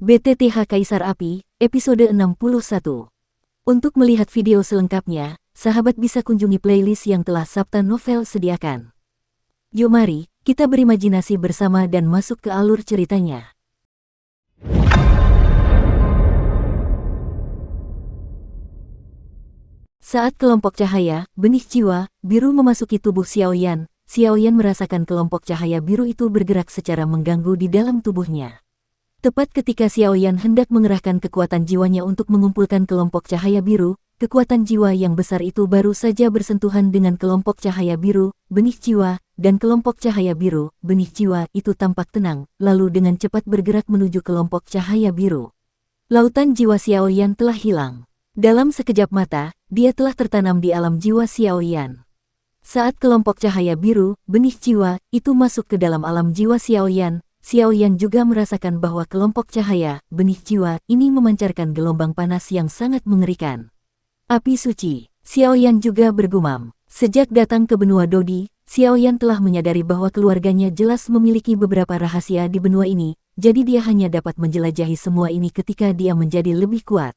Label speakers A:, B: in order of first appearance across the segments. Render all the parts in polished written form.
A: BTTH Kaisar Api, episode 61. Untuk melihat video selengkapnya, sahabat bisa kunjungi playlist yang telah Sabta Novel sediakan. Yuk mari, kita berimajinasi bersama dan masuk ke alur ceritanya. Saat kelompok cahaya, benih jiwa, biru memasuki tubuh Xiaoyan, Xiaoyan merasakan kelompok cahaya biru itu bergerak secara mengganggu di dalam tubuhnya. Tepat ketika Xiaoyan hendak mengerahkan kekuatan jiwanya untuk mengumpulkan kelompok cahaya biru, kekuatan jiwa yang besar itu baru saja bersentuhan dengan kelompok cahaya biru, benih jiwa, dan kelompok cahaya biru, benih jiwa itu tampak tenang, lalu dengan cepat bergerak menuju kelompok cahaya biru. Lautan jiwa Xiaoyan telah hilang. Dalam sekejap mata, dia telah tertanam di alam jiwa Xiaoyan. Saat kelompok cahaya biru, benih jiwa, itu masuk ke dalam alam jiwa Xiaoyan, Xiaoyan juga merasakan bahwa kelompok cahaya, benih jiwa, ini memancarkan gelombang panas yang sangat mengerikan. Api suci, Xiaoyan juga bergumam. Sejak datang ke benua Dodi, Xiaoyan telah menyadari bahwa keluarganya jelas memiliki beberapa rahasia di benua ini, jadi dia hanya dapat menjelajahi semua ini ketika dia menjadi lebih kuat.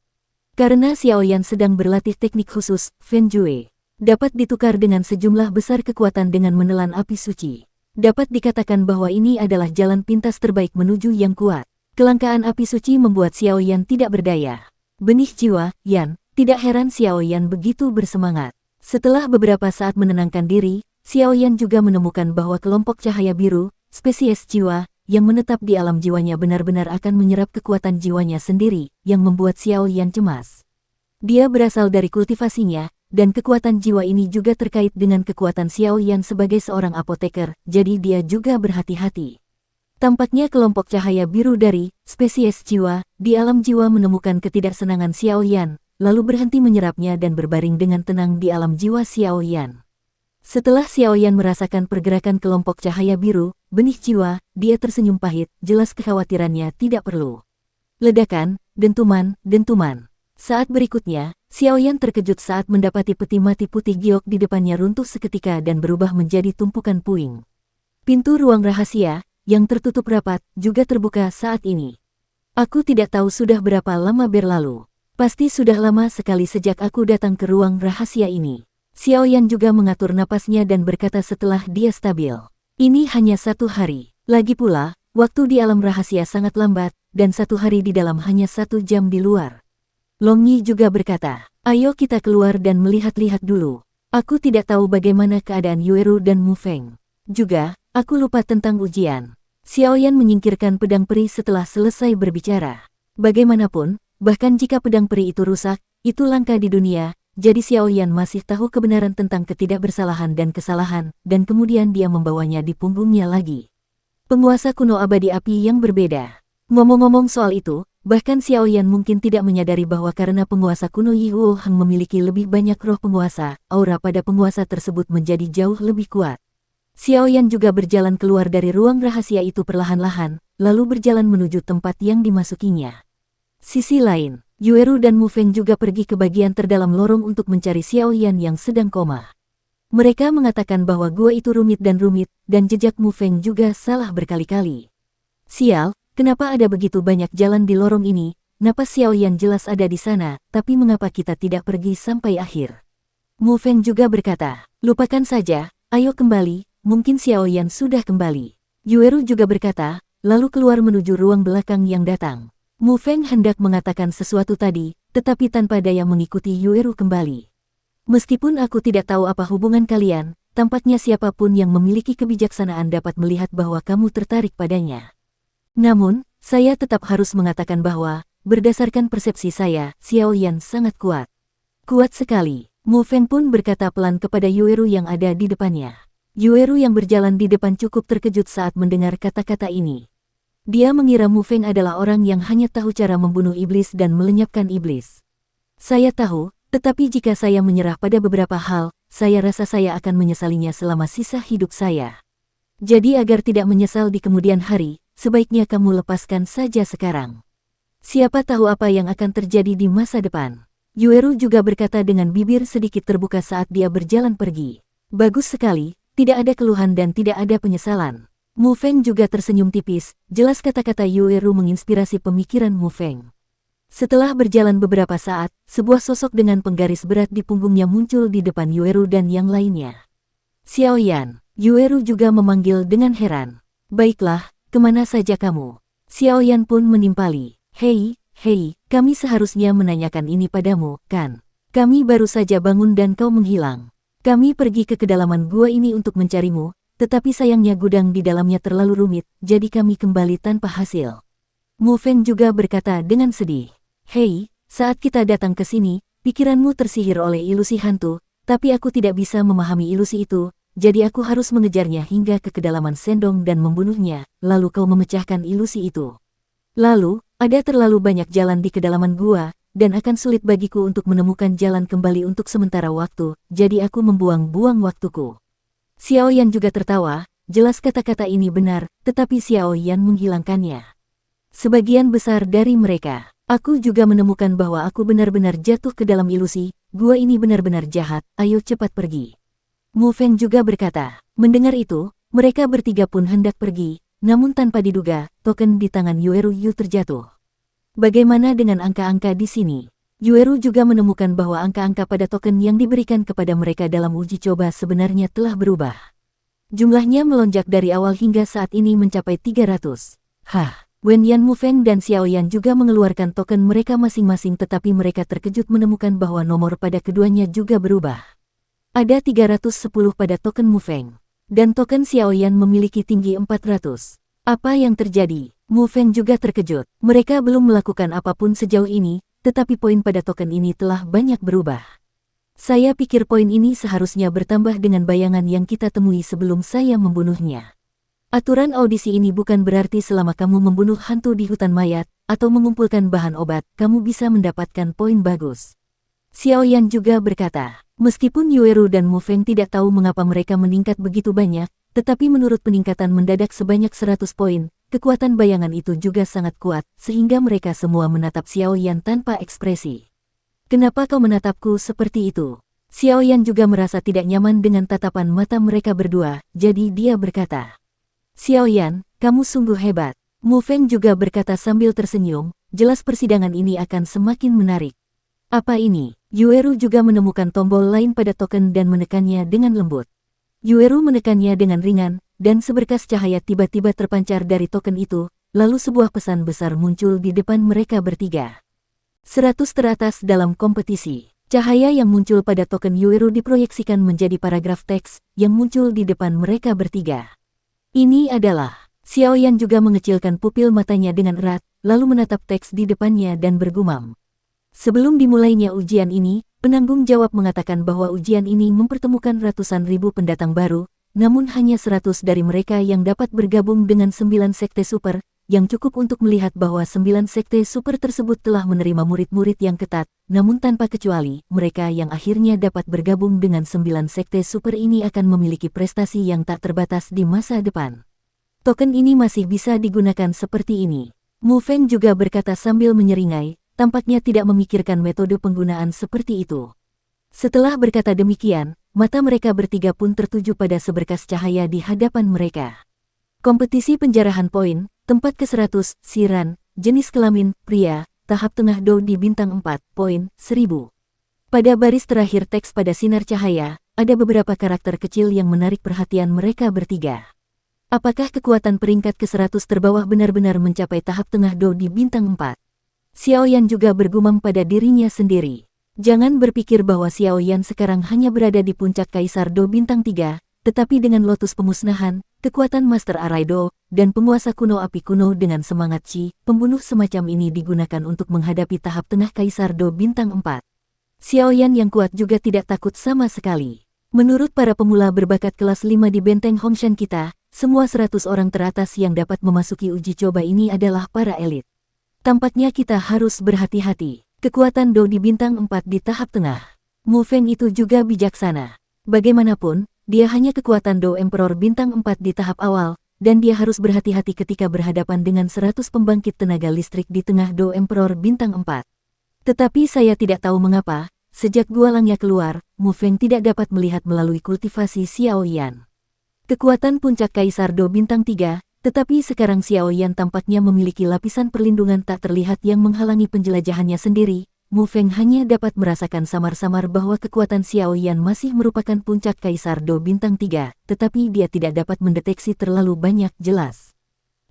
A: Karena Xiaoyan sedang berlatih teknik khusus, Feng Jue, dapat ditukar dengan sejumlah besar kekuatan dengan menelan api suci. Dapat dikatakan bahwa ini adalah jalan pintas terbaik menuju yang kuat. Kelangkaan api suci membuat Xiaoyan tidak berdaya. Benih jiwa, Yan, tidak heran Xiaoyan begitu bersemangat. Setelah beberapa saat menenangkan diri, Xiaoyan juga menemukan bahwa kelompok cahaya biru, spesies jiwa, yang menetap di alam jiwanya benar-benar akan menyerap kekuatan jiwanya sendiri, yang membuat Xiaoyan cemas. Dia berasal dari kultivasinya, dan kekuatan jiwa ini juga terkait dengan kekuatan Xiaoyan sebagai seorang apoteker, jadi dia juga berhati-hati. Tampaknya kelompok cahaya biru dari spesies jiwa di alam jiwa menemukan ketidaksenangan Xiaoyan, lalu berhenti menyerapnya dan berbaring dengan tenang di alam jiwa Xiaoyan. Setelah Xiaoyan merasakan pergerakan kelompok cahaya biru, benih jiwa, dia tersenyum pahit, jelas kekhawatirannya tidak perlu. Ledakan, dentuman. Saat berikutnya, Xiaoyan terkejut saat mendapati peti mati putih giok di depannya runtuh seketika dan berubah menjadi tumpukan puing. Pintu ruang rahasia, yang tertutup rapat, juga terbuka saat ini. Aku tidak tahu sudah berapa lama berlalu. Pasti sudah lama sekali sejak aku datang ke ruang rahasia ini. Xiaoyan juga mengatur napasnya dan berkata setelah dia stabil. Ini hanya 1 hari. Lagi pula, waktu di alam rahasia sangat lambat, dan 1 hari di dalam hanya 1 jam di luar. Long Yi juga berkata, ayo kita keluar dan melihat-lihat dulu. Aku tidak tahu bagaimana keadaan Yueru dan Mu Feng. Juga, aku lupa tentang ujian. Xiaoyan menyingkirkan pedang peri setelah selesai berbicara. Bagaimanapun, bahkan jika pedang peri itu rusak, itu langka di dunia, jadi Xiaoyan masih tahu kebenaran tentang ketidakbersalahan dan kesalahan, dan kemudian dia membawanya di punggungnya lagi. Penguasa kuno abadi api yang berbeda. Ngomong-ngomong soal itu, bahkan Xiaoyan mungkin tidak menyadari bahwa karena penguasa kuno Yi Huo Hang memiliki lebih banyak roh penguasa, aura pada penguasa tersebut menjadi jauh lebih kuat. Xiaoyan juga berjalan keluar dari ruang rahasia itu perlahan-lahan, lalu berjalan menuju tempat yang dimasukinya. Sisi lain, Yueru dan Mu Feng juga pergi ke bagian terdalam lorong untuk mencari Xiaoyan yang sedang koma. Mereka mengatakan bahwa gua itu rumit, dan jejak Mu Feng juga salah berkali-kali. Sial, kenapa ada begitu banyak jalan di lorong ini? Napas Xiaoyan jelas ada di sana, tapi mengapa kita tidak pergi sampai akhir? Mu Feng juga berkata, lupakan saja, ayo kembali, mungkin Xiaoyan sudah kembali. Yueru juga berkata, lalu keluar menuju ruang belakang yang datang. Mu Feng hendak mengatakan sesuatu tadi, tetapi tanpa daya mengikuti Yueru kembali. Meskipun aku tidak tahu apa hubungan kalian, tampaknya siapapun yang memiliki kebijaksanaan dapat melihat bahwa kamu tertarik padanya. Namun, saya tetap harus mengatakan bahwa, berdasarkan persepsi saya, Xiaoyan sangat kuat. Kuat sekali. Mu Feng pun berkata pelan kepada Yueru yang ada di depannya. Yueru yang berjalan di depan cukup terkejut saat mendengar kata-kata ini. Dia mengira Mu Feng adalah orang yang hanya tahu cara membunuh iblis dan melenyapkan iblis. Saya tahu, tetapi jika saya menyerah pada beberapa hal, saya rasa saya akan menyesalinya selama sisa hidup saya. Jadi agar tidak menyesal di kemudian hari, sebaiknya kamu lepaskan saja sekarang. Siapa tahu apa yang akan terjadi di masa depan. Yueru juga berkata dengan bibir sedikit terbuka saat dia berjalan pergi. Bagus sekali, tidak ada keluhan dan tidak ada penyesalan. Mu Feng juga tersenyum tipis, jelas kata-kata Yueru menginspirasi pemikiran Mu Feng. Setelah berjalan beberapa saat, sebuah sosok dengan penggaris berat di punggungnya muncul di depan Yueru dan yang lainnya. Xiaoyan, Yueru juga memanggil dengan heran. Baiklah, kemana saja kamu? Xiaoyan pun menimpali. Hei, kami seharusnya menanyakan ini padamu, kan? Kami baru saja bangun dan kau menghilang. Kami pergi ke kedalaman gua ini untuk mencarimu, tetapi sayangnya gudang di dalamnya terlalu rumit, jadi kami kembali tanpa hasil. Mu Feng juga berkata dengan sedih. Hei, saat kita datang ke sini, pikiranmu tersihir oleh ilusi hantu, tapi aku tidak bisa memahami ilusi itu, jadi aku harus mengejarnya hingga ke kedalaman sendong dan membunuhnya, lalu kau memecahkan ilusi itu. Lalu, ada terlalu banyak jalan di kedalaman gua, dan akan sulit bagiku untuk menemukan jalan kembali untuk sementara waktu, jadi aku membuang-buang waktuku. Xiaoyan juga tertawa, jelas kata-kata ini benar, tetapi Xiaoyan menghilangkannya. Sebagian besar dari mereka, aku juga menemukan bahwa aku benar-benar jatuh ke dalam ilusi, gua ini benar-benar jahat, ayo cepat pergi. Mu Feng juga berkata, mendengar itu, mereka bertiga pun hendak pergi, namun tanpa diduga, token di tangan Yueru terjatuh. Bagaimana dengan angka-angka di sini? Yueru juga menemukan bahwa angka-angka pada token yang diberikan kepada mereka dalam uji coba sebenarnya telah berubah. Jumlahnya melonjak dari awal hingga saat ini mencapai 300. Wenyan, Mu Feng dan Xiaoyan juga mengeluarkan token mereka masing-masing, tetapi mereka terkejut menemukan bahwa nomor pada keduanya juga berubah. Ada 310 pada token Mu Feng, dan token Xiaoyan memiliki tinggi 400. Apa yang terjadi? Mu Feng juga terkejut. Mereka belum melakukan apapun sejauh ini, tetapi poin pada token ini telah banyak berubah. Saya pikir poin ini seharusnya bertambah dengan bayangan yang kita temui sebelum saya membunuhnya. Aturan audisi ini bukan berarti selama kamu membunuh hantu di hutan mayat, atau mengumpulkan bahan obat, kamu bisa mendapatkan poin bagus. Xiaoyan juga berkata, meskipun Yueru dan Mu Feng tidak tahu mengapa mereka meningkat begitu banyak, tetapi menurut peningkatan mendadak sebanyak 100 poin, kekuatan bayangan itu juga sangat kuat, sehingga mereka semua menatap Xiaoyan tanpa ekspresi. Kenapa kau menatapku seperti itu? Xiaoyan juga merasa tidak nyaman dengan tatapan mata mereka berdua, jadi dia berkata, Xiaoyan, kamu sungguh hebat. Mu Feng juga berkata sambil tersenyum, jelas persidangan ini akan semakin menarik. Apa ini? Yueru juga menemukan tombol lain pada token dan menekannya dengan lembut. Yueru menekannya dengan ringan, dan seberkas cahaya tiba-tiba terpancar dari token itu, lalu sebuah pesan besar muncul di depan mereka bertiga. 100 teratas dalam kompetisi. Cahaya yang muncul pada token Yueru diproyeksikan menjadi paragraf teks yang muncul di depan mereka bertiga. Ini adalah... Xiaoyan juga mengecilkan pupil matanya dengan erat, lalu menatap teks di depannya dan bergumam. Sebelum dimulainya ujian ini, penanggung jawab mengatakan bahwa ujian ini mempertemukan ratusan ribu pendatang baru, namun hanya 100 dari mereka yang dapat bergabung dengan 9 sekte super, yang cukup untuk melihat bahwa 9 sekte super tersebut telah menerima murid-murid yang ketat, namun tanpa kecuali, mereka yang akhirnya dapat bergabung dengan 9 sekte super ini akan memiliki prestasi yang tak terbatas di masa depan. Token ini masih bisa digunakan seperti ini. Mu Feng juga berkata sambil menyeringai, tampaknya tidak memikirkan metode penggunaan seperti itu. Setelah berkata demikian, mata mereka bertiga pun tertuju pada seberkas cahaya di hadapan mereka. Kompetisi penjarahan poin, tempat ke-100, Siran, jenis kelamin, pria, tahap tengah Do di bintang 4, poin, 1000. Pada baris terakhir teks pada sinar cahaya, ada beberapa karakter kecil yang menarik perhatian mereka bertiga. Apakah kekuatan peringkat ke-100 terbawah benar-benar mencapai tahap tengah Do di bintang 4? Xiaoyan juga bergumam pada dirinya sendiri. Jangan berpikir bahwa Xiaoyan sekarang hanya berada di puncak Kaisar Do bintang 3, tetapi dengan lotus pemusnahan, kekuatan Master Arai Do, dan penguasa kuno api kuno dengan semangat Qi, pembunuh semacam ini digunakan untuk menghadapi tahap tengah Kaisar Do bintang 4. Xiaoyan yang kuat juga tidak takut sama sekali. Menurut para pemula berbakat kelas 5 di benteng Hongshan kita, semua 100 orang teratas yang dapat memasuki uji coba ini adalah para elit. Tampaknya kita harus berhati-hati. Kekuatan Do di bintang 4 di tahap tengah. Mu Feng itu juga bijaksana. Bagaimanapun, dia hanya kekuatan Do Emperor bintang 4 di tahap awal, dan dia harus berhati-hati ketika berhadapan dengan 100 pembangkit tenaga listrik di tengah Do Emperor bintang 4. Tetapi saya tidak tahu mengapa, sejak gualangnya keluar, Mu Feng tidak dapat melihat melalui kultivasi Xiaoyan. Kekuatan puncak Kaisar Do Bintang 3, tetapi sekarang Xiao Yan tampaknya memiliki lapisan perlindungan tak terlihat yang menghalangi penjelajahannya sendiri. Mu Feng hanya dapat merasakan samar-samar bahwa kekuatan Xiao Yan masih merupakan puncak Kaisar Do Bintang 3, tetapi dia tidak dapat mendeteksi terlalu banyak jelas.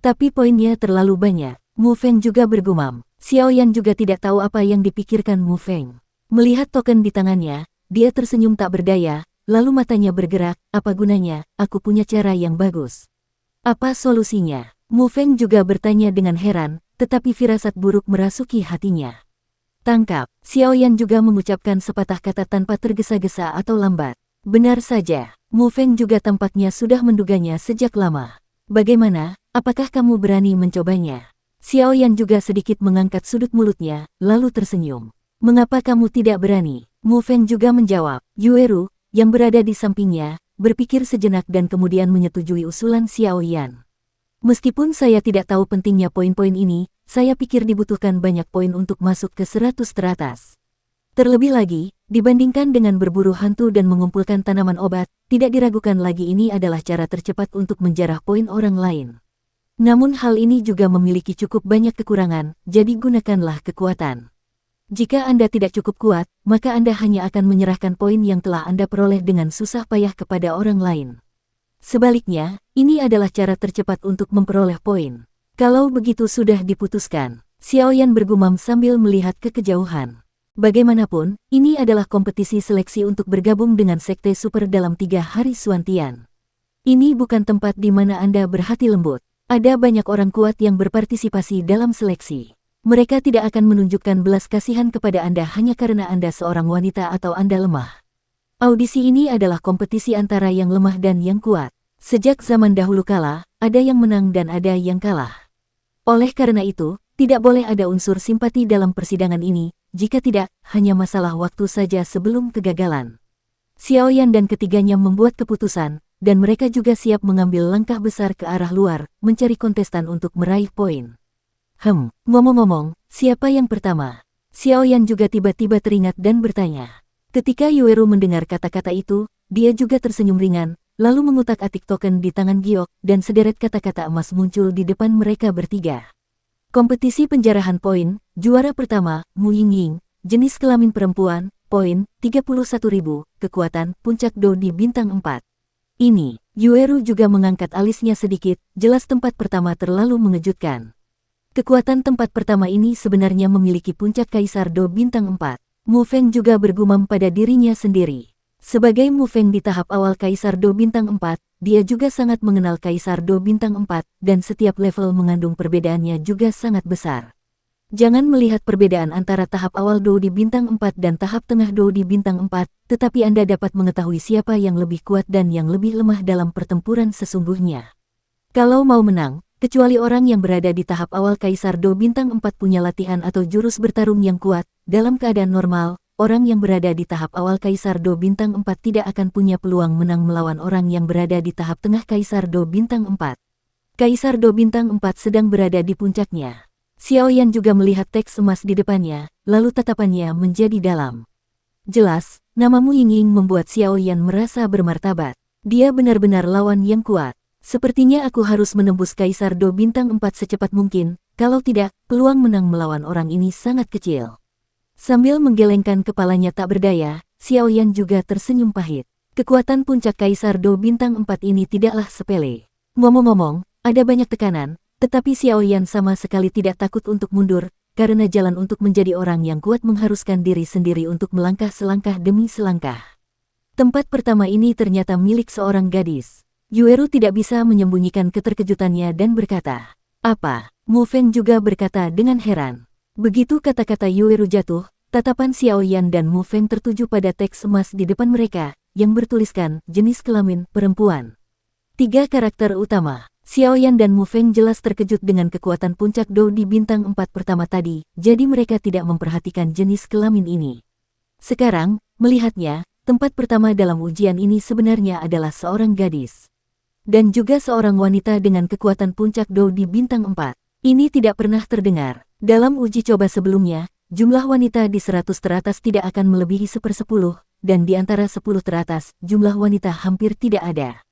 A: Tapi poinnya terlalu banyak, Mu Feng juga bergumam. Xiao Yan juga tidak tahu apa yang dipikirkan Mu Feng. Melihat token di tangannya, dia tersenyum tak berdaya, lalu matanya bergerak. Apa gunanya, aku punya cara yang bagus. Apa solusinya? Mu Feng juga bertanya dengan heran, tetapi firasat buruk merasuki hatinya. Tangkap, Xiao Yan juga mengucapkan sepatah kata tanpa tergesa-gesa atau lambat. Benar saja, Mu Feng juga tampaknya sudah menduganya sejak lama. Bagaimana, apakah kamu berani mencobanya? Xiao Yan juga sedikit mengangkat sudut mulutnya, lalu tersenyum. Mengapa kamu tidak berani? Mu Feng juga menjawab. Yueru, yang berada di sampingnya, berpikir sejenak dan kemudian menyetujui usulan Xiao Yan. Meskipun saya tidak tahu pentingnya poin-poin ini, saya pikir dibutuhkan banyak poin untuk masuk ke 100 teratas. Terlebih lagi, dibandingkan dengan berburu hantu dan mengumpulkan tanaman obat, tidak diragukan lagi ini adalah cara tercepat untuk menjarah poin orang lain. Namun hal ini juga memiliki cukup banyak kekurangan, jadi gunakanlah kekuatan. Jika Anda tidak cukup kuat, maka Anda hanya akan menyerahkan poin yang telah Anda peroleh dengan susah payah kepada orang lain. Sebaliknya, ini adalah cara tercepat untuk memperoleh poin. Kalau begitu sudah diputuskan, Xiao Yan bergumam sambil melihat ke kejauhan. Bagaimanapun, ini adalah kompetisi seleksi untuk bergabung dengan Sekte Super dalam 3 hari Suantian. Ini bukan tempat di mana Anda berhati lembut. Ada banyak orang kuat yang berpartisipasi dalam seleksi. Mereka tidak akan menunjukkan belas kasihan kepada Anda hanya karena Anda seorang wanita atau Anda lemah. Audisi ini adalah kompetisi antara yang lemah dan yang kuat. Sejak zaman dahulu kala, ada yang menang dan ada yang kalah. Oleh karena itu, tidak boleh ada unsur simpati dalam persidangan ini, jika tidak, hanya masalah waktu saja sebelum kegagalan. Xiao Yan dan ketiganya membuat keputusan, dan mereka juga siap mengambil langkah besar ke arah luar, mencari kontestan untuk meraih poin. Ngomong-ngomong, siapa yang pertama? Xiao Yan juga tiba-tiba teringat dan bertanya. Ketika Yueru mendengar kata-kata itu, dia juga tersenyum ringan, lalu mengutak-atik token di tangan giok, dan sederet kata-kata emas muncul di depan mereka bertiga. Kompetisi penjarahan poin, juara pertama, Mu Yingying, jenis kelamin perempuan, poin, 31.000, kekuatan, puncak Do di bintang 4. Ini, Yueru juga mengangkat alisnya sedikit, jelas tempat pertama terlalu mengejutkan. Kekuatan tempat pertama ini sebenarnya memiliki puncak Kaisar Do bintang 4. Mu Feng juga bergumam pada dirinya sendiri. Sebagai Mu Feng di tahap awal Kaisar Do bintang 4, dia juga sangat mengenal Kaisar Do bintang 4, dan setiap level mengandung perbedaannya juga sangat besar. Jangan melihat perbedaan antara tahap awal Do di bintang 4 dan tahap tengah Do di bintang 4, tetapi Anda dapat mengetahui siapa yang lebih kuat dan yang lebih lemah dalam pertempuran sesungguhnya. Kalau mau menang, kecuali orang yang berada di tahap awal Kaisar Do bintang 4 punya latihan atau jurus bertarung yang kuat, dalam keadaan normal, orang yang berada di tahap awal Kaisar Do bintang 4 tidak akan punya peluang menang melawan orang yang berada di tahap tengah Kaisar Do bintang 4. Kaisar Do bintang 4 sedang berada di puncaknya. Xiao Yan juga melihat teks emas di depannya, lalu tatapannya menjadi dalam. Jelas, nama Mu Yingying membuat Xiao Yan merasa bermartabat. Dia benar-benar lawan yang kuat. Sepertinya aku harus menembus Kaisar Do bintang 4 secepat mungkin, kalau tidak, peluang menang melawan orang ini sangat kecil. Sambil menggelengkan kepalanya tak berdaya, Xiao Yan juga tersenyum pahit. Kekuatan puncak Kaisar Do bintang 4 ini tidaklah sepele. Ngomong-ngomong, ada banyak tekanan, tetapi Xiao Yan sama sekali tidak takut untuk mundur, karena jalan untuk menjadi orang yang kuat mengharuskan diri sendiri untuk melangkah selangkah demi selangkah. Tempat pertama ini ternyata milik seorang gadis. Yueru tidak bisa menyembunyikan keterkejutannya dan berkata, "Apa?" Mu Feng juga berkata dengan heran. Begitu kata-kata Yueru jatuh, tatapan Xiao Yan dan Mu Feng tertuju pada teks emas di depan mereka, yang bertuliskan jenis kelamin perempuan. 3 karakter utama. Xiao Yan dan Mu Feng jelas terkejut dengan kekuatan puncak Do di bintang 4 pertama tadi, jadi mereka tidak memperhatikan jenis kelamin ini. Sekarang, melihatnya, tempat pertama dalam ujian ini sebenarnya adalah seorang gadis. Dan juga seorang wanita dengan kekuatan puncak Do di bintang 4. Ini tidak pernah terdengar. Dalam uji coba sebelumnya, jumlah wanita di 100 teratas tidak akan melebihi 1/10, dan di antara 10 teratas, jumlah wanita hampir tidak ada.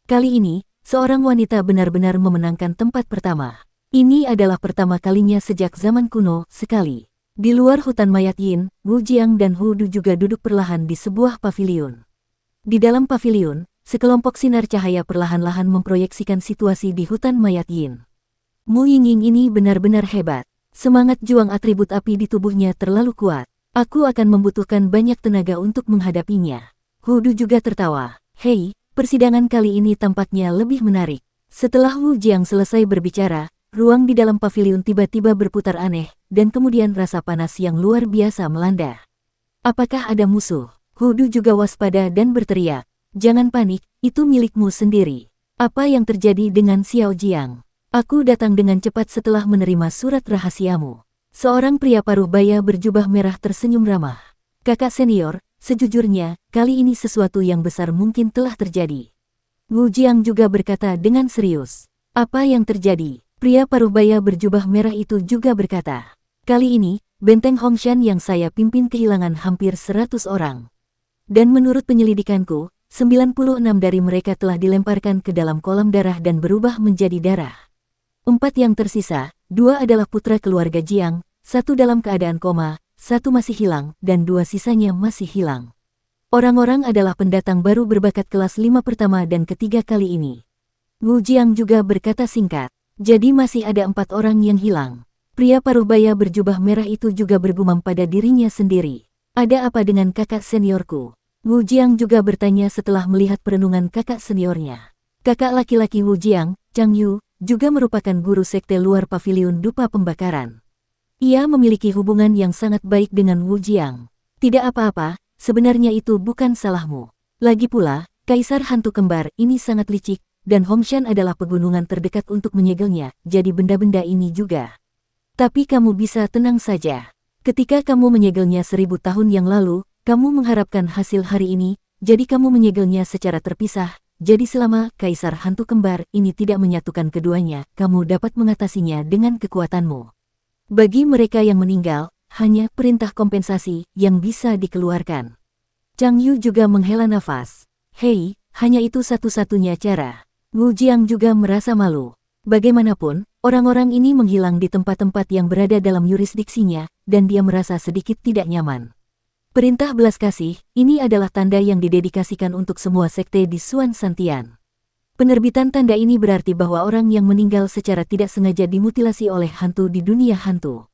A: Kali ini, seorang wanita benar-benar memenangkan tempat pertama. Ini adalah pertama kalinya sejak zaman kuno sekali. Di luar hutan mayat Yin, Wu Jiang dan Hu Du juga duduk perlahan di sebuah paviliun. Di dalam paviliun, sekelompok sinar cahaya perlahan-lahan memproyeksikan situasi di hutan mayat Yin. Mu Yingying ini benar-benar hebat. Semangat juang atribut api di tubuhnya terlalu kuat. Aku akan membutuhkan banyak tenaga untuk menghadapinya. Hu Du juga tertawa. Hei, persidangan kali ini tampaknya lebih menarik. Setelah Wu Jiang selesai berbicara, ruang di dalam paviliun tiba-tiba berputar aneh, dan kemudian rasa panas yang luar biasa melanda. Apakah ada musuh? Hu Du juga waspada dan berteriak. Jangan panik, itu milikmu sendiri. Apa yang terjadi dengan Xiao Jiang? Aku datang dengan cepat setelah menerima surat rahasiamu. Seorang pria paruh baya berjubah merah tersenyum ramah. Kakak senior, sejujurnya, kali ini sesuatu yang besar mungkin telah terjadi. Wu Jiang juga berkata dengan serius. Apa yang terjadi? Pria paruh baya berjubah merah itu juga berkata. Kali ini, benteng Hongshan yang saya pimpin kehilangan hampir 100 orang. Dan menurut penyelidikanku, 96 dari mereka telah dilemparkan ke dalam kolam darah dan berubah menjadi darah. 4 yang tersisa, 2 adalah putra keluarga Jiang, 1 dalam keadaan koma, 1 masih hilang, dan 2 sisanya masih hilang. Orang-orang adalah pendatang baru berbakat kelas 5 pertama dan ketiga kali ini. Wu Jiang juga berkata singkat. Jadi masih ada 4 orang yang hilang. Pria paruh baya berjubah merah itu juga bergumam pada dirinya sendiri. Ada apa dengan kakak seniorku? Wu Jiang juga bertanya setelah melihat perenungan kakak seniornya. Kakak laki-laki Wu Jiang, Chang Yu, juga merupakan guru sekte luar paviliun dupa pembakaran. Ia memiliki hubungan yang sangat baik dengan Wu Jiang. Tidak apa-apa, sebenarnya itu bukan salahmu. Lagi pula, Kaisar Hantu Kembar ini sangat licik, dan Hongshan adalah pegunungan terdekat untuk menyegelnya, jadi benda-benda ini juga. Tapi kamu bisa tenang saja. Ketika kamu menyegelnya 1000 tahun yang lalu, kamu mengharapkan hasil hari ini, jadi kamu menyegelnya secara terpisah, jadi selama Kaisar Hantu Kembar ini tidak menyatukan keduanya, kamu dapat mengatasinya dengan kekuatanmu. Bagi mereka yang meninggal, hanya perintah kompensasi yang bisa dikeluarkan. Chang Yu juga menghela nafas. Hei, hanya itu satu-satunya cara. Wu Jiang juga merasa malu. Bagaimanapun, orang-orang ini menghilang di tempat-tempat yang berada dalam yurisdiksinya, dan dia merasa sedikit tidak nyaman. Perintah belas kasih, ini adalah tanda yang didedikasikan untuk semua sekte di Suan Santian. Penerbitan tanda ini berarti bahwa orang yang meninggal secara tidak sengaja dimutilasi oleh hantu di dunia hantu.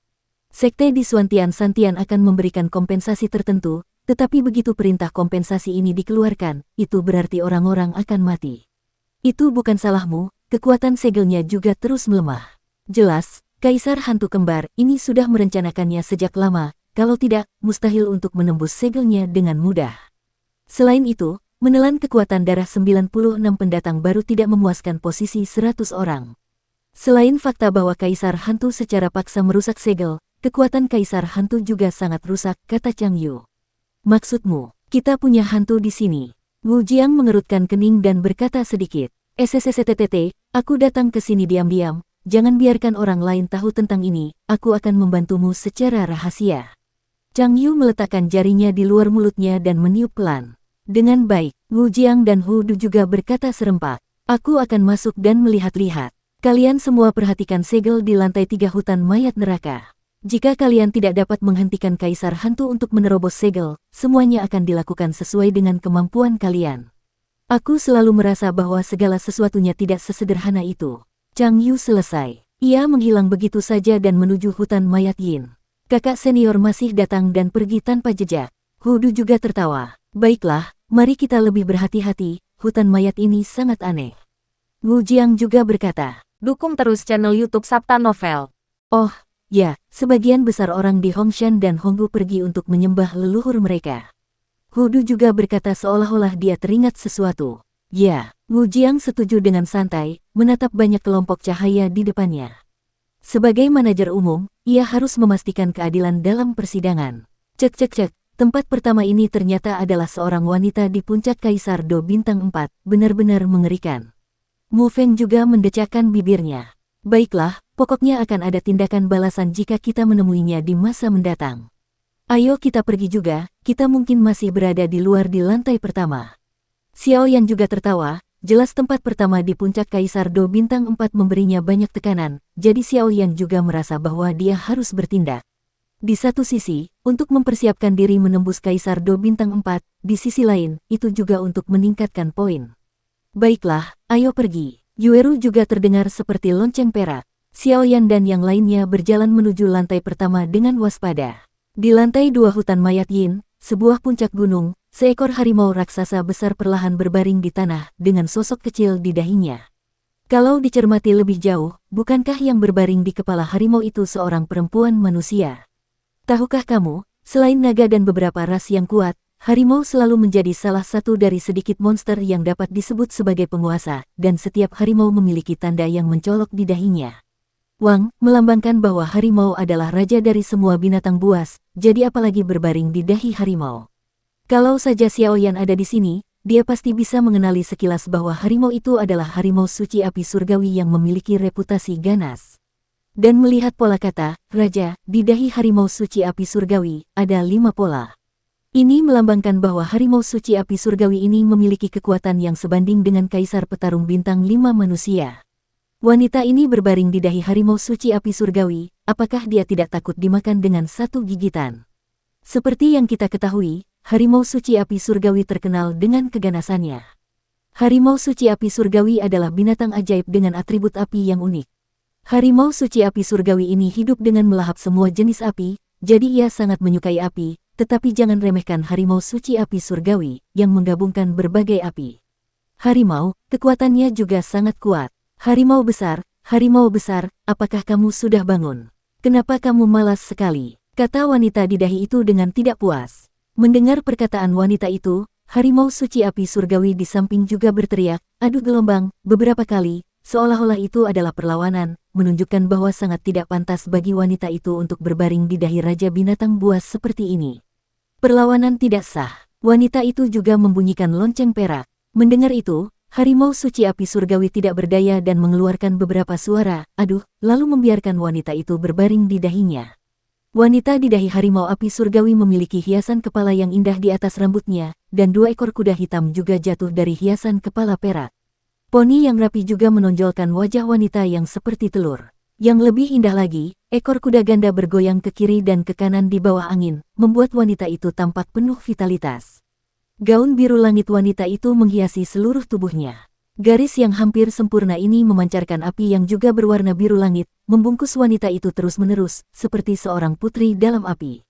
A: Sekte di Suan Santian akan memberikan kompensasi tertentu, tetapi begitu perintah kompensasi ini dikeluarkan, itu berarti orang-orang akan mati. Itu bukan salahmu, kekuatan segelnya juga terus melemah. Jelas, Kaisar Hantu Kembar ini sudah merencanakannya sejak lama, kalau tidak, mustahil untuk menembus segelnya dengan mudah. Selain itu, menelan kekuatan darah 96 pendatang baru tidak memuaskan posisi 100 orang. Selain fakta bahwa Kaisar Hantu secara paksa merusak segel, kekuatan Kaisar Hantu juga sangat rusak, kata Chang Yu. Maksudmu, kita punya hantu di sini. Wu Jiang mengerutkan kening dan berkata sedikit, SSSTTT, aku datang ke sini diam-diam, jangan biarkan orang lain tahu tentang ini, aku akan membantumu secara rahasia. Chang Yu meletakkan jarinya di luar mulutnya dan meniup pelan. Dengan baik, Wu Jiang dan Hu Du juga berkata serempak, aku akan masuk dan melihat-lihat. Kalian semua perhatikan segel di lantai 3 hutan mayat neraka. Jika kalian tidak dapat menghentikan Kaisar Hantu untuk menerobos segel, semuanya akan dilakukan sesuai dengan kemampuan kalian. Aku selalu merasa bahwa segala sesuatunya tidak sesederhana itu. Chang Yu selesai. Ia menghilang begitu saja dan menuju hutan mayat Yin. Kakak senior masih datang dan pergi tanpa jejak. Hu Du juga tertawa. Baiklah, mari kita lebih berhati-hati, hutan mayat ini sangat aneh. Wu Jiang juga berkata,
B: dukung terus channel YouTube Sabta Novel.
A: Oh, ya, sebagian besar orang di Hongshan dan Honggu pergi untuk menyembah leluhur mereka. Hu Du juga berkata seolah-olah dia teringat sesuatu. Ya, Wu Jiang setuju dengan santai, menatap banyak kelompok cahaya di depannya. Sebagai manajer umum, ia harus memastikan keadilan dalam persidangan. Cek, tempat pertama ini ternyata adalah seorang wanita di puncak Kaisar Do Bintang 4, benar-benar mengerikan. Mu Feng juga mendecakkan bibirnya. Baiklah, pokoknya akan ada tindakan balasan jika kita menemuinya di masa mendatang. Ayo kita pergi juga, kita mungkin masih berada di luar di lantai pertama. Xiao Yan juga tertawa, Jelas tempat pertama di puncak Kaisar Do Bintang 4 memberinya banyak tekanan, jadi Xiao Yan juga merasa bahwa dia harus bertindak. Di satu sisi, untuk mempersiapkan diri menembus Kaisar Do Bintang 4, di sisi lain, itu juga untuk meningkatkan poin. Baiklah, ayo pergi. Yueru juga terdengar seperti lonceng perak. Xiao Yan dan yang lainnya berjalan menuju lantai pertama dengan waspada. Di lantai 2 hutan mayat Yin, sebuah puncak gunung, seekor harimau raksasa besar perlahan berbaring di tanah dengan sosok kecil di dahinya. Kalau dicermati lebih jauh, bukankah yang berbaring di kepala harimau itu seorang perempuan manusia? Tahukah kamu, selain naga dan beberapa ras yang kuat, harimau selalu menjadi salah satu dari sedikit monster yang dapat disebut sebagai penguasa, dan setiap harimau memiliki tanda yang mencolok di dahinya. Wang, melambangkan bahwa harimau adalah raja dari semua binatang buas, jadi apalagi berbaring di dahi harimau. Kalau saja Xiao Yan ada di sini, dia pasti bisa mengenali sekilas bahwa harimau itu adalah harimau suci api surgawi yang memiliki reputasi ganas. Dan melihat pola kata, raja, di dahi harimau suci api surgawi, ada 5 pola. Ini melambangkan bahwa harimau suci api surgawi ini memiliki kekuatan yang sebanding dengan kaisar petarung bintang 5 manusia. Wanita ini berbaring di dahi harimau suci api surgawi, apakah dia tidak takut dimakan dengan satu gigitan? Seperti yang kita ketahui, harimau suci api surgawi terkenal dengan keganasannya. Harimau suci api surgawi adalah binatang ajaib dengan atribut api yang unik. Harimau suci api surgawi ini hidup dengan melahap semua jenis api, jadi ia sangat menyukai api, tetapi jangan remehkan harimau suci api surgawi yang menggabungkan berbagai api. Harimau, kekuatannya juga sangat kuat. Harimau besar, apakah kamu sudah bangun? Kenapa kamu malas sekali? Kata wanita di dahi itu dengan tidak puas. Mendengar perkataan wanita itu, harimau suci api surgawi di samping juga berteriak, "Aduh gelombang," beberapa kali, seolah-olah itu adalah perlawanan, menunjukkan bahwa sangat tidak pantas bagi wanita itu untuk berbaring di dahi raja binatang buas seperti ini. Perlawanan tidak sah. Wanita itu juga membunyikan lonceng perak. Mendengar itu, harimau suci api surgawi tidak berdaya dan mengeluarkan beberapa suara, "Aduh," lalu membiarkan wanita itu berbaring di dahinya. Wanita di dahi harimau api surgawi memiliki hiasan kepala yang indah di atas rambutnya, dan 2 ekor kuda hitam juga jatuh dari hiasan kepala perak. Poni yang rapi juga menonjolkan wajah wanita yang seperti telur. Yang lebih indah lagi, ekor kuda ganda bergoyang ke kiri dan ke kanan di bawah angin, membuat wanita itu tampak penuh vitalitas. Gaun biru langit wanita itu menghiasi seluruh tubuhnya. Garis yang hampir sempurna ini memancarkan api yang juga berwarna biru langit, membungkus wanita itu terus-menerus, seperti seorang putri dalam api.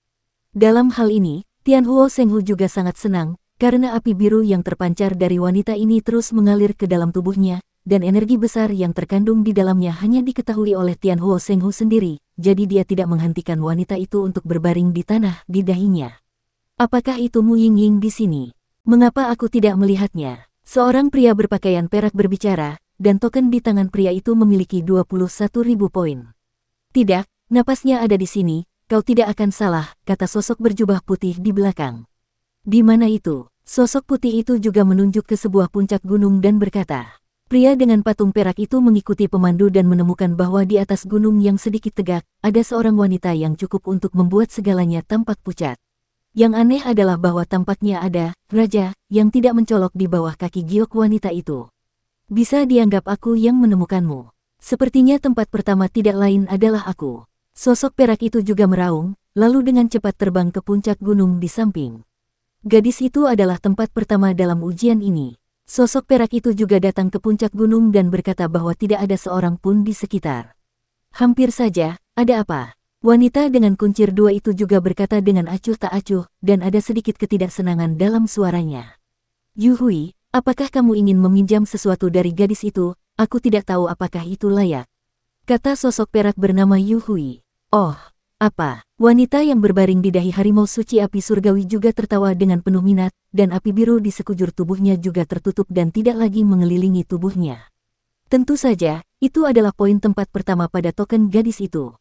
A: Dalam hal ini, Tianhuo Shenghu juga sangat senang, karena api biru yang terpancar dari wanita ini terus mengalir ke dalam tubuhnya, dan energi besar yang terkandung di dalamnya hanya diketahui oleh Tianhuo Shenghu sendiri, jadi dia tidak menghentikan wanita itu untuk berbaring di tanah di dahinya. Apakah itu Mu Yingying di sini? Mengapa aku tidak melihatnya? Seorang pria berpakaian perak berbicara, dan token di tangan pria itu memiliki 21.000 poin. Tidak, napasnya ada di sini, kau tidak akan salah, kata sosok berjubah putih di belakang. Di mana itu? Sosok putih itu juga menunjuk ke sebuah puncak gunung dan berkata. Pria dengan patung perak itu mengikuti pemandu dan menemukan bahwa di atas gunung yang sedikit tegak, ada seorang wanita yang cukup untuk membuat segalanya tampak pucat. Yang aneh adalah bahwa tampaknya ada raja yang tidak mencolok di bawah kaki giok wanita itu. Bisa dianggap aku yang menemukanmu. Sepertinya tempat pertama tidak lain adalah aku. Sosok perak itu juga meraung, lalu dengan cepat terbang ke puncak gunung di samping. Gadis itu adalah tempat pertama dalam ujian ini. Sosok perak itu juga datang ke puncak gunung dan berkata bahwa tidak ada seorang pun di sekitar. Hampir saja, ada apa? Wanita dengan kuncir 2 itu juga berkata dengan acuh tak acuh, dan ada sedikit ketidaksenangan dalam suaranya. Yu Hui, apakah kamu ingin meminjam sesuatu dari gadis itu? Aku tidak tahu apakah itu layak. Kata sosok perak bernama Yu Hui. Oh, apa? Wanita yang berbaring di dahi harimau suci api surgawi juga tertawa dengan penuh minat, dan api biru di sekujur tubuhnya juga tertutup dan tidak lagi mengelilingi tubuhnya. Tentu saja, itu adalah poin tempat pertama pada token gadis itu.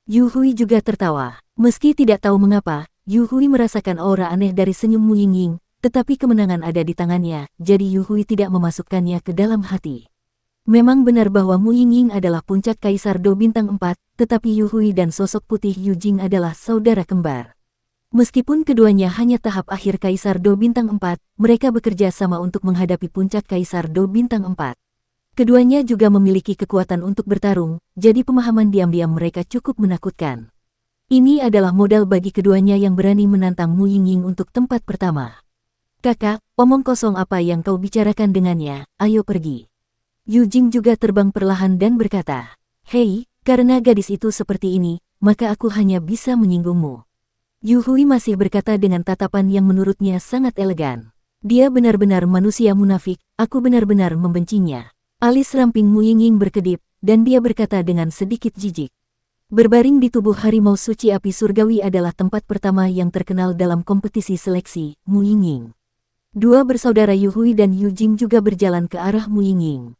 A: Yu Hui juga tertawa. Meski tidak tahu mengapa, Yu Hui merasakan aura aneh dari senyum Mu Yingying, tetapi kemenangan ada di tangannya, jadi Yu Hui tidak memasukkannya ke dalam hati. Memang benar bahwa Mu Yingying adalah puncak Kaisar Do Bintang 4, tetapi Yu Hui dan sosok putih Yu Jing adalah saudara kembar. Meskipun keduanya hanya tahap akhir Kaisar Do Bintang 4, mereka bekerja sama untuk menghadapi puncak Kaisar Do Bintang 4. Keduanya juga memiliki kekuatan untuk bertarung, jadi pemahaman diam-diam mereka cukup menakutkan. Ini adalah modal bagi keduanya yang berani menantang Mu Yingying untuk tempat pertama. Kakak, omong kosong apa yang kau bicarakan dengannya, ayo pergi. Yu Jing juga terbang perlahan dan berkata, "Hei, karena gadis itu seperti ini, maka aku hanya bisa menyinggungmu." Yu Hui masih berkata dengan tatapan yang menurutnya sangat elegan. Dia benar-benar manusia munafik, aku benar-benar membencinya. Alis ramping Mu Yingying berkedip, dan dia berkata dengan sedikit jijik. Berbaring di tubuh harimau suci api surgawi adalah tempat pertama yang terkenal dalam kompetisi seleksi, Mu Yingying. Dua bersaudara Yu Hui dan Yu Jing juga berjalan ke arah Mu Yingying.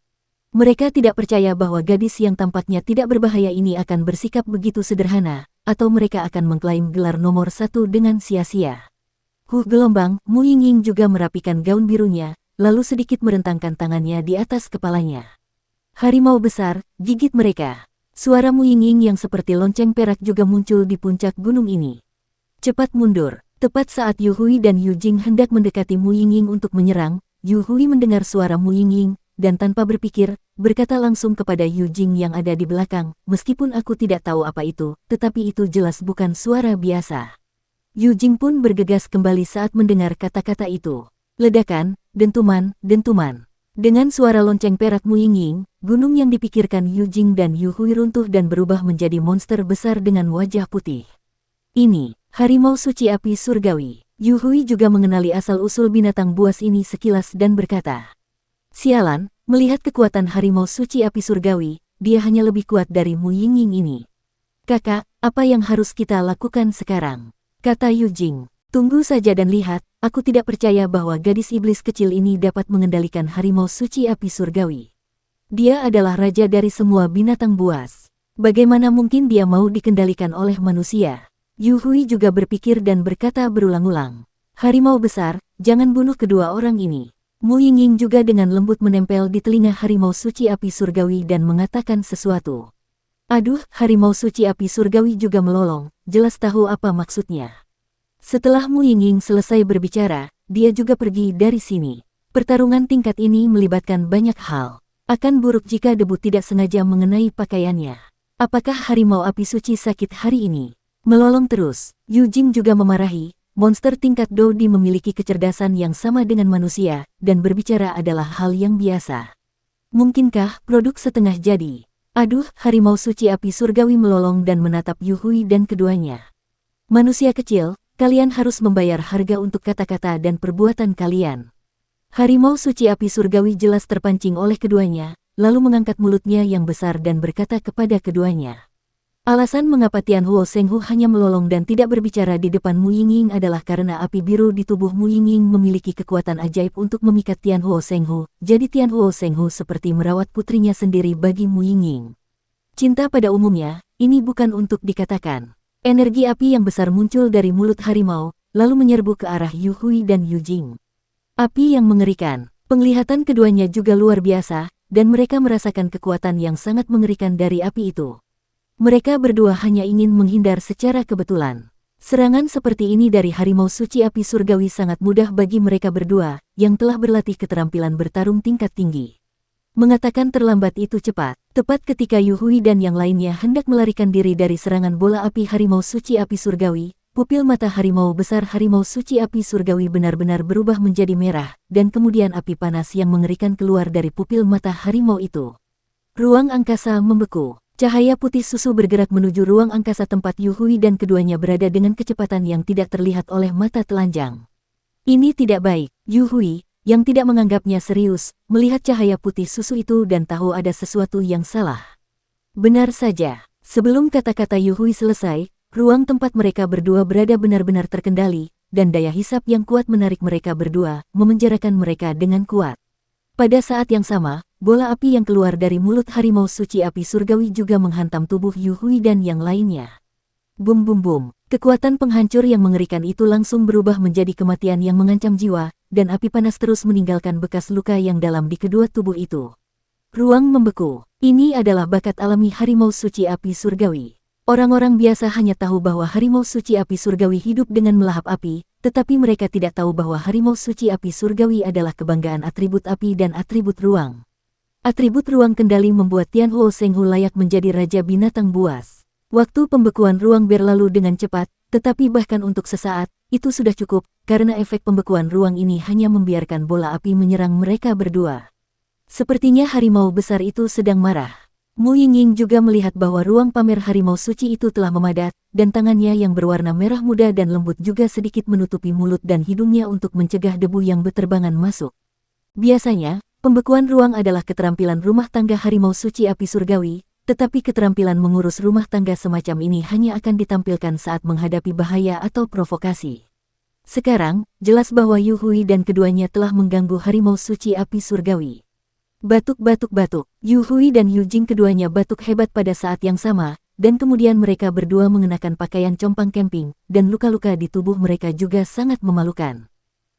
A: Mereka tidak percaya bahwa gadis yang tampaknya tidak berbahaya ini akan bersikap begitu sederhana, atau mereka akan mengklaim gelar nomor 1 dengan sia-sia. Gelombang, Mu Yingying juga merapikan gaun birunya, lalu sedikit merentangkan tangannya di atas kepalanya. Harimau besar, gigit mereka. Suara Mu Yingying yang seperti lonceng perak juga muncul di puncak gunung ini. Cepat mundur. Tepat saat Yu Hui dan Yu Jing hendak mendekati Mu Yingying untuk menyerang, Yu Hui mendengar suara Mu Yingying, dan tanpa berpikir, berkata langsung kepada Yu Jing yang ada di belakang, "Meskipun aku tidak tahu apa itu, tetapi itu jelas bukan suara biasa." Yu Jing pun bergegas kembali saat mendengar kata-kata itu. Ledakan, dentuman, dentuman. Dengan suara lonceng perak Mu Yingying, gunung yang dipikirkan Yu Jing dan Yu Hui runtuh dan berubah menjadi monster besar dengan wajah putih. Ini, harimau suci api surgawi. Yu Hui juga mengenali asal-usul binatang buas ini sekilas dan berkata, "Sialan, melihat kekuatan harimau suci api surgawi, dia hanya lebih kuat dari Mu Yingying ini. Kakak, apa yang harus kita lakukan sekarang?" Kata Yu Jing. "Tunggu saja dan lihat, aku tidak percaya bahwa gadis iblis kecil ini dapat mengendalikan harimau suci api surgawi. Dia adalah raja dari semua binatang buas. Bagaimana mungkin dia mau dikendalikan oleh manusia?" Yu Hui juga berpikir dan berkata berulang-ulang, "Harimau besar, jangan bunuh kedua orang ini." Mu Yingying juga dengan lembut menempel di telinga harimau suci api surgawi dan mengatakan sesuatu. Aduh, harimau suci api surgawi juga melolong, jelas tahu apa maksudnya. Setelah Mu Yingying selesai berbicara, dia juga pergi dari sini. Pertarungan tingkat ini melibatkan banyak hal. Akan buruk jika debu tidak sengaja mengenai pakaiannya. Apakah harimau api suci sakit hari ini? Melolong terus, Yu Jing juga memarahi, monster tingkat Dodi memiliki kecerdasan yang sama dengan manusia, dan berbicara adalah hal yang biasa. Mungkinkah produk setengah jadi? Aduh, harimau suci api surgawi melolong dan menatap Yu Hui dan keduanya. Manusia kecil, kalian harus membayar harga untuk kata-kata dan perbuatan kalian. Harimau suci api surgawi jelas terpancing oleh keduanya, lalu mengangkat mulutnya yang besar dan berkata kepada keduanya. Alasan mengapa Tian Huo Shenghu hanya melolong dan tidak berbicara di depan Mu Yingying adalah karena api biru di tubuh Mu Yingying memiliki kekuatan ajaib untuk memikat Tian Huo Shenghu, jadi Tian Huo Shenghu seperti merawat putrinya sendiri bagi Mu Yingying. Cinta pada umumnya, ini bukan untuk dikatakan. Energi api yang besar muncul dari mulut harimau, lalu menyerbu ke arah Yu Hui dan Yu Jing. Api yang mengerikan, penglihatan keduanya juga luar biasa, dan mereka merasakan kekuatan yang sangat mengerikan dari api itu. Mereka berdua hanya ingin menghindar secara kebetulan. Serangan seperti ini dari harimau suci api surgawi sangat mudah bagi mereka berdua, yang telah berlatih keterampilan bertarung tingkat tinggi. Mengatakan terlambat itu cepat, tepat ketika Yu Hui dan yang lainnya hendak melarikan diri dari serangan bola api harimau suci api surgawi, pupil mata harimau besar harimau suci api surgawi benar-benar berubah menjadi merah, dan kemudian api panas yang mengerikan keluar dari pupil mata harimau itu. Ruang angkasa membeku. Cahaya putih susu bergerak menuju ruang angkasa tempat Yu Hui dan keduanya berada dengan kecepatan yang tidak terlihat oleh mata telanjang. Ini tidak baik. Yu Hui, yang tidak menganggapnya serius, melihat cahaya putih susu itu dan tahu ada sesuatu yang salah. Benar saja. Sebelum kata-kata Yu Hui selesai, ruang tempat mereka berdua berada benar-benar terkendali, dan daya hisap yang kuat menarik mereka berdua, memenjarakan mereka dengan kuat. Pada saat yang sama, bola api yang keluar dari mulut harimau suci api surgawi juga menghantam tubuh Yu Hui dan yang lainnya. Bum bum bum, kekuatan penghancur yang mengerikan itu langsung berubah menjadi kematian yang mengancam jiwa, dan api panas terus meninggalkan bekas luka yang dalam di kedua tubuh itu. Ruang membeku, ini adalah bakat alami harimau suci api surgawi. Orang-orang biasa hanya tahu bahwa harimau suci api surgawi hidup dengan melahap api, tetapi mereka tidak tahu bahwa harimau suci api surgawi adalah kebanggaan atribut api dan atribut ruang. Atribut ruang kendali membuat Tianhuo Shenghu layak menjadi raja binatang buas. Waktu pembekuan ruang berlalu dengan cepat, tetapi bahkan untuk sesaat, itu sudah cukup, karena efek pembekuan ruang ini hanya membiarkan bola api menyerang mereka berdua. Sepertinya harimau besar itu sedang marah. Mu Yingying juga melihat bahwa ruang pamer harimau suci itu telah memadat, dan tangannya yang berwarna merah muda dan lembut juga sedikit menutupi mulut dan hidungnya untuk mencegah debu yang berterbangan masuk. Biasanya, pembekuan ruang adalah keterampilan rumah tangga harimau suci api surgawi, tetapi keterampilan mengurus rumah tangga semacam ini hanya akan ditampilkan saat menghadapi bahaya atau provokasi. Sekarang, jelas bahwa Yu Hui dan keduanya telah mengganggu harimau suci api surgawi. Batuk-batuk-batuk, Yu Hui dan Yu Jing keduanya batuk hebat pada saat yang sama, dan kemudian mereka berdua mengenakan pakaian compang camping, dan luka-luka di tubuh mereka juga sangat memalukan.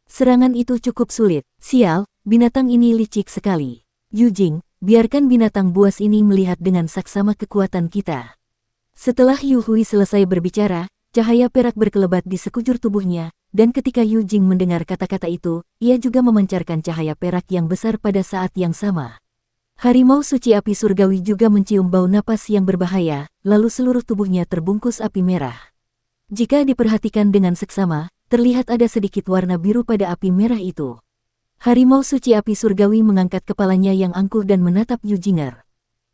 A: Serangan itu cukup sulit. Sial, binatang ini licik sekali. Yu Jing, biarkan binatang buas ini melihat dengan saksama kekuatan kita. Setelah Yu Hui selesai berbicara, cahaya perak berkelebat di sekujur tubuhnya, dan ketika Yu Jing mendengar kata-kata itu, ia juga memancarkan cahaya perak yang besar pada saat yang sama. Harimau suci api surgawi juga mencium bau napas yang berbahaya, lalu seluruh tubuhnya terbungkus api merah. Jika diperhatikan dengan seksama, terlihat ada sedikit warna biru pada api merah itu. Harimau suci api surgawi mengangkat kepalanya yang angkuh dan menatap Yu Jinger.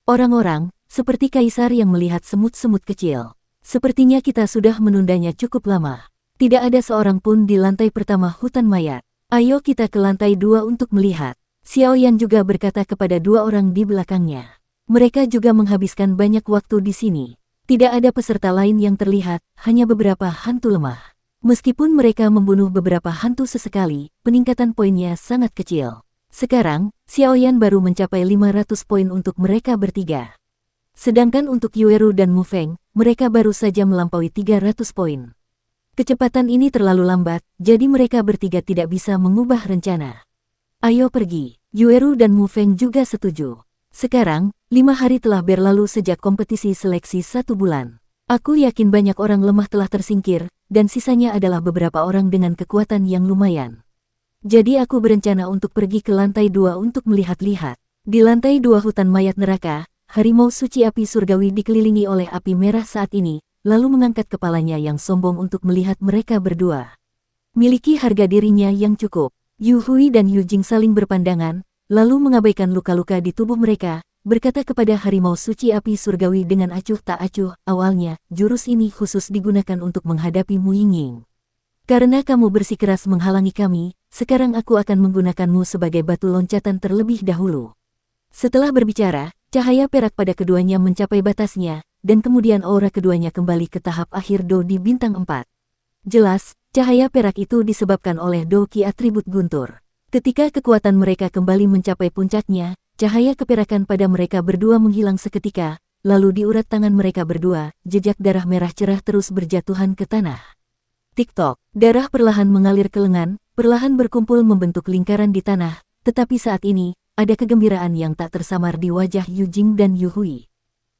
A: Orang-orang, seperti kaisar yang melihat semut-semut kecil. Sepertinya kita sudah menundanya cukup lama. Tidak ada seorang pun di lantai pertama hutan mayat. Ayo kita ke lantai 2 untuk melihat. Xiao Yan juga berkata kepada dua orang di belakangnya. Mereka juga menghabiskan banyak waktu di sini. Tidak ada peserta lain yang terlihat, hanya beberapa hantu lemah. Meskipun mereka membunuh beberapa hantu sesekali, peningkatan poinnya sangat kecil. Sekarang, Xiao Yan baru mencapai 500 poin untuk mereka bertiga. Sedangkan untuk Yueru dan Mu Feng, mereka baru saja melampaui 300 poin. Kecepatan ini terlalu lambat, jadi mereka bertiga tidak bisa mengubah rencana. Ayo pergi. Yueru dan Mu Feng juga setuju. Sekarang, 5 hari telah berlalu sejak kompetisi seleksi 1 bulan. Aku yakin banyak orang lemah telah tersingkir, dan sisanya adalah beberapa orang dengan kekuatan yang lumayan. Jadi aku berencana untuk pergi ke lantai 2 untuk melihat-lihat. Di lantai 2 hutan mayat neraka, harimau suci api surgawi dikelilingi oleh api merah saat ini, lalu mengangkat kepalanya yang sombong untuk melihat mereka berdua. Miliki harga dirinya yang cukup. Yu Hui dan Yu Jing saling berpandangan, lalu mengabaikan luka-luka di tubuh mereka, berkata kepada harimau suci api surgawi dengan acuh tak acuh, awalnya, jurus ini khusus digunakan untuk menghadapi Mu Yingying. Karena kamu bersikeras menghalangi kami, sekarang aku akan menggunakanmu sebagai batu loncatan terlebih dahulu. Setelah berbicara, cahaya perak pada keduanya mencapai batasnya, dan kemudian aura keduanya kembali ke tahap akhir Do di bintang 4. Jelas, cahaya perak itu disebabkan oleh Do Ki atribut guntur. Ketika kekuatan mereka kembali mencapai puncaknya, cahaya keperakan pada mereka berdua menghilang seketika, lalu di urat tangan mereka berdua, jejak darah merah cerah terus berjatuhan ke tanah. Tik-tok, darah perlahan mengalir ke lengan, perlahan berkumpul membentuk lingkaran di tanah, tetapi saat ini, ada kegembiraan yang tak tersamar di wajah Yu Jing dan Yu Hui.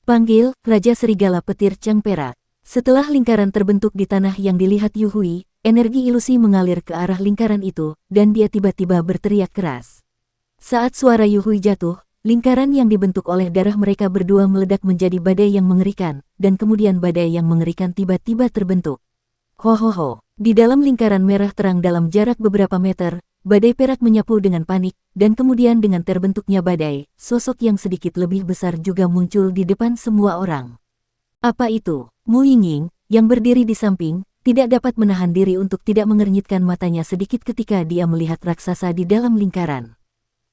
A: Panggil, Raja Serigala Petir Cang Perak. Setelah lingkaran terbentuk di tanah yang dilihat Yu Hui, energi ilusi mengalir ke arah lingkaran itu, dan dia tiba-tiba berteriak keras. Saat suara Yu Hui jatuh, lingkaran yang dibentuk oleh darah mereka berdua meledak menjadi badai yang mengerikan, dan kemudian badai yang mengerikan tiba-tiba terbentuk. Ho. Di dalam lingkaran merah terang dalam jarak beberapa meter, badai perak menyapu dengan panik, dan kemudian dengan terbentuknya badai, sosok yang sedikit lebih besar juga muncul di depan semua orang. Apa itu? Mu Yingying, yang berdiri di samping, tidak dapat menahan diri untuk tidak mengernyitkan matanya sedikit ketika dia melihat raksasa di dalam lingkaran.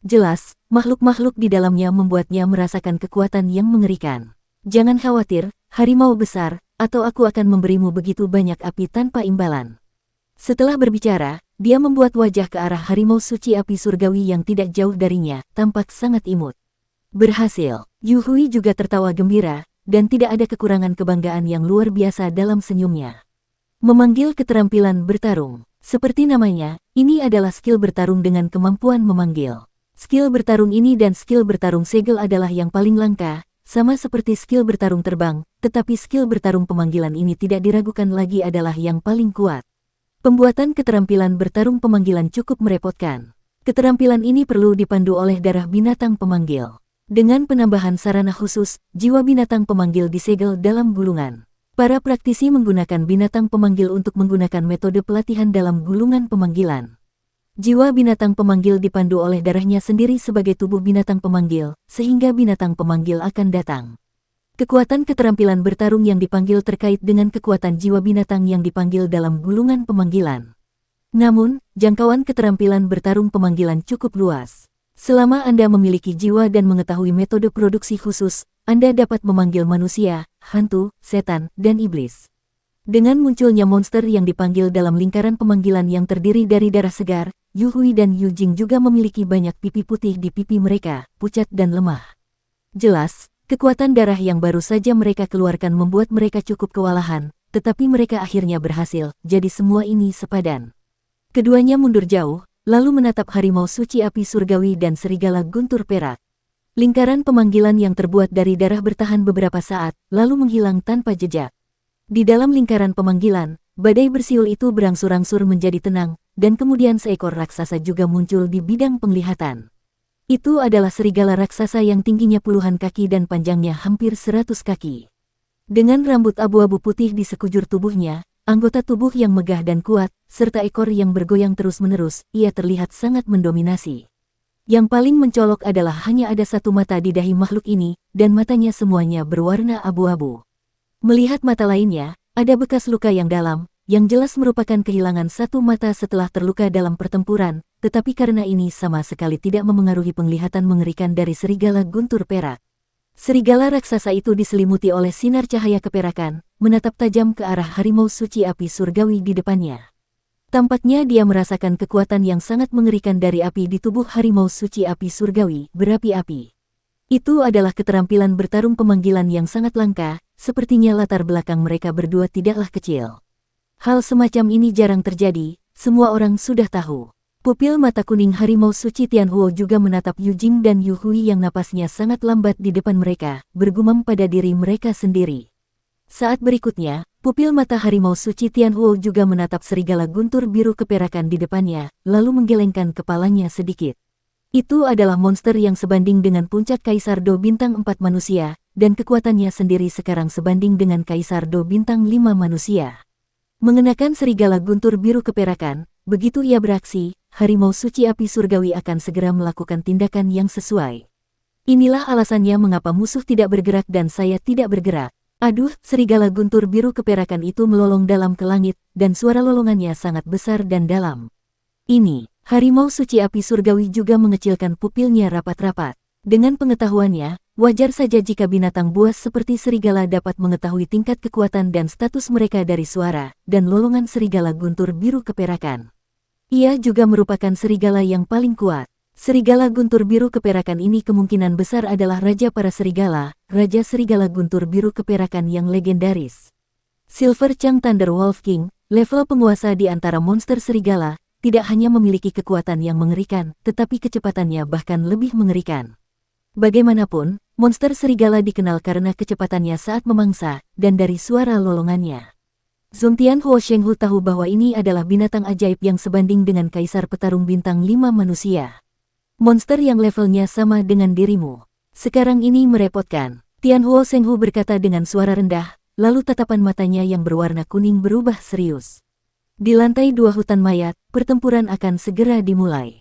A: Jelas, makhluk-makhluk di dalamnya membuatnya merasakan kekuatan yang mengerikan. Jangan khawatir, harimau besar, atau aku akan memberimu begitu banyak api tanpa imbalan. Setelah berbicara, dia membuat wajah ke arah harimau suci api surgawi yang tidak jauh darinya, tampak sangat imut. Berhasil. Yu Hui juga tertawa gembira, dan tidak ada kekurangan kebanggaan yang luar biasa dalam senyumnya. Memanggil keterampilan bertarung. Seperti namanya, ini adalah skill bertarung dengan kemampuan memanggil. Skill bertarung ini dan skill bertarung segel adalah yang paling langka, sama seperti skill bertarung terbang, tetapi skill bertarung pemanggilan ini tidak diragukan lagi adalah yang paling kuat. Pembuatan keterampilan bertarung pemanggilan cukup merepotkan. Keterampilan ini perlu dipandu oleh darah binatang pemanggil. Dengan penambahan sarana khusus, jiwa binatang pemanggil disegel dalam gulungan. Para praktisi menggunakan binatang pemanggil untuk menggunakan metode pelatihan dalam gulungan pemanggilan. Jiwa binatang pemanggil dipandu oleh darahnya sendiri sebagai tubuh binatang pemanggil, sehingga binatang pemanggil akan datang. Kekuatan keterampilan bertarung yang dipanggil terkait dengan kekuatan jiwa binatang yang dipanggil dalam gulungan pemanggilan. Namun, jangkauan keterampilan bertarung pemanggilan cukup luas. Selama Anda memiliki jiwa dan mengetahui metode produksi khusus, Anda dapat memanggil manusia, hantu, setan, dan iblis. Dengan munculnya monster yang dipanggil dalam lingkaran pemanggilan yang terdiri dari darah segar, Yu Hui dan Yu Jing juga memiliki banyak pipi putih di pipi mereka, pucat dan lemah. Jelas, kekuatan darah yang baru saja mereka keluarkan membuat mereka cukup kewalahan, tetapi mereka akhirnya berhasil, jadi semua ini sepadan. Keduanya mundur jauh, lalu menatap harimau suci api surgawi dan serigala guntur perak. Lingkaran pemanggilan yang terbuat dari darah bertahan beberapa saat, lalu menghilang tanpa jejak. Di dalam lingkaran pemanggilan, badai bersiul itu berangsur-angsur menjadi tenang, dan kemudian seekor raksasa juga muncul di bidang penglihatan. Itu adalah serigala raksasa yang tingginya puluhan kaki dan panjangnya hampir 100 kaki. Dengan rambut abu-abu putih di sekujur tubuhnya, anggota tubuh yang megah dan kuat, serta ekor yang bergoyang terus-menerus, ia terlihat sangat mendominasi. Yang paling mencolok adalah hanya ada satu mata di dahi makhluk ini, dan matanya semuanya berwarna abu-abu. Melihat mata lainnya, ada bekas luka yang dalam, yang jelas merupakan kehilangan satu mata setelah terluka dalam pertempuran, tetapi karena ini sama sekali tidak memengaruhi penglihatan mengerikan dari serigala guntur perak. Serigala raksasa itu diselimuti oleh sinar cahaya keperakan, menatap tajam ke arah harimau suci api surgawi di depannya. Tampaknya dia merasakan kekuatan yang sangat mengerikan dari api di tubuh harimau suci api surgawi, berapi-api. Itu adalah keterampilan bertarung pemanggilan yang sangat langka, sepertinya latar belakang mereka berdua tidaklah kecil. Hal semacam ini jarang terjadi, semua orang sudah tahu. Pupil mata kuning harimau suci Tianhuo juga menatap Yu Jing dan Yu Hui yang napasnya sangat lambat di depan mereka, bergumam pada diri mereka sendiri. Saat berikutnya, pupil mata harimau suci Tianhuo juga menatap serigala guntur biru keperakan di depannya, lalu menggelengkan kepalanya sedikit. Itu adalah monster yang sebanding dengan puncak Kaisar Do Bintang 4 manusia, dan kekuatannya sendiri sekarang sebanding dengan Kaisar Do Bintang 5 manusia. Mengenakan serigala guntur biru keperakan, begitu ia beraksi, harimau suci api surgawi akan segera melakukan tindakan yang sesuai. Inilah alasannya mengapa musuh tidak bergerak dan saya tidak bergerak. Aduh, serigala guntur biru keperakan itu melolong dalam ke langit, dan suara lolongannya sangat besar dan dalam. Ini. Harimau suci api surgawi juga mengecilkan pupilnya rapat-rapat. Dengan pengetahuannya, wajar saja jika binatang buas seperti serigala dapat mengetahui tingkat kekuatan dan status mereka dari suara dan lolongan serigala guntur biru keperakan. Ia juga merupakan serigala yang paling kuat. Serigala guntur biru keperakan ini kemungkinan besar adalah raja para serigala, raja serigala guntur biru keperakan yang legendaris. Silver Chang Thunder Wolf King, level penguasa di antara monster serigala, tidak hanya memiliki kekuatan yang mengerikan, tetapi kecepatannya bahkan lebih mengerikan. Bagaimanapun, monster serigala dikenal karena kecepatannya saat memangsa, dan dari suara lolongannya. Zongtian Huo Shenghu tahu bahwa ini adalah binatang ajaib yang sebanding dengan Kaisar Petarung Bintang 5 manusia. Monster yang levelnya sama dengan dirimu. Sekarang ini merepotkan. Tian Huo Shenghu berkata dengan suara rendah, lalu tatapan matanya yang berwarna kuning berubah serius. Di lantai 2 hutan mayat, pertempuran akan segera dimulai.